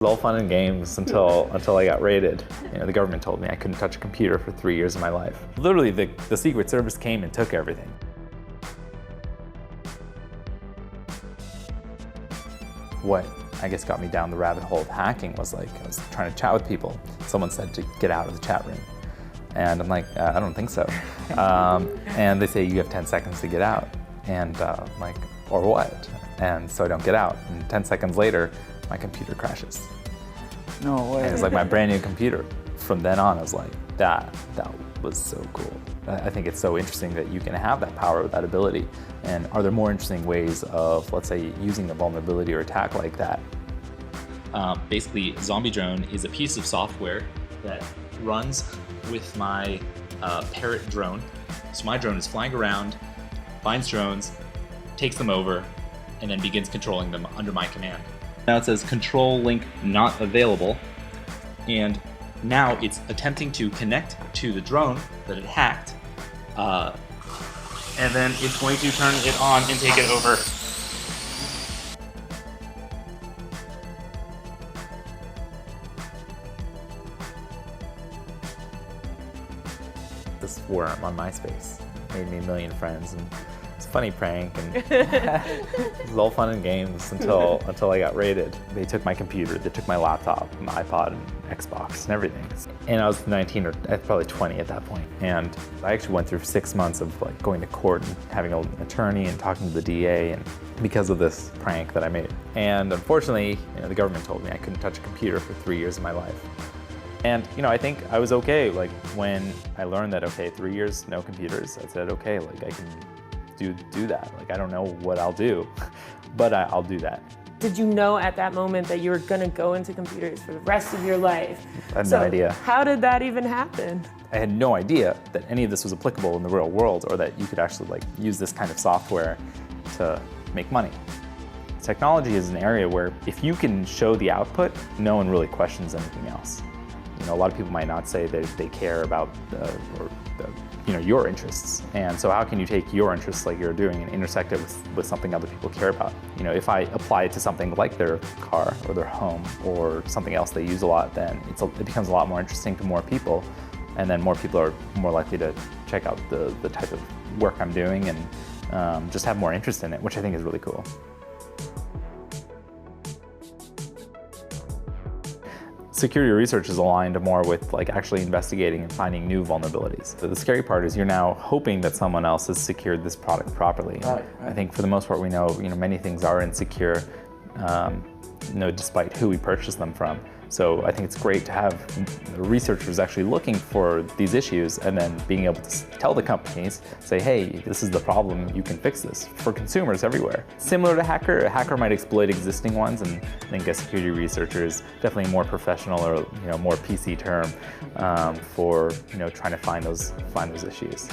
It was all fun and games until I got raided. The government told me I couldn't touch a computer for 3 years of my life. Literally, the Secret Service came and took everything. What I guess got me down the rabbit hole of hacking was I was trying to chat with people. Someone said to get out of the chat room. And I'm like, I don't think so. And they say you have 10 seconds to get out. And I'm like, or what? And so I don't get out. And 10 seconds later, my computer crashes. No way. And it's like my brand new computer. From then on, I was like, that was so cool. I think it's so interesting that you can have that power, that ability. And are there more interesting ways of, let's say, using a vulnerability or attack like that? Basically, Zombie Drone is a piece of software that runs with my Parrot drone. So my drone is flying around, finds drones, takes them over, and then begins controlling them under my command. Now it says control link not available, and now it's attempting to connect to the drone that it hacked, and then it's going to turn it on and take it over. This worm on MySpace made me 1 million friends, and it's a funny prank, and it was all fun and games until I got raided. They took my computer, they took my laptop, my iPod, and Xbox, and everything. And I was 19 or probably 20 at that point. And I actually went through 6 months of going to court and having an attorney and talking to the DA, and because of this prank that I made. And unfortunately, the government told me I couldn't touch a computer for 3 years of my life. And I think I was okay. When I learned that, okay, 3 years, no computers, I said, okay, I can do that. I don't know what I'll do, but I'll do that. Did you know at that moment that you were gonna go into computers for the rest of your life? I had no idea. How did that even happen? I had no idea that any of this was applicable in the real world, or that you could actually use this kind of software to make money. Technology is an area where if you can show the output, no one really questions anything else. A lot of people might not say that they care about your interests. And so how can you take your interests like you're doing and intersect it with something other people care about? If I apply it to something like their car or their home or something else they use a lot, then it becomes a lot more interesting to more people. And then more people are more likely to check out the type of work I'm doing and just have more interest in it, which I think is really cool. Security research is aligned more with actually investigating and finding new vulnerabilities. The scary part is you're now hoping that someone else has secured this product properly. Right. I think for the most part we know many things are insecure, despite who we purchase them from. So I think it's great to have researchers actually looking for these issues and then being able to tell the companies, say, hey, this is the problem, you can fix this, for consumers everywhere. Similar to a hacker might exploit existing ones, and I think a security researcher is definitely a more professional or more PC term for trying to find those issues.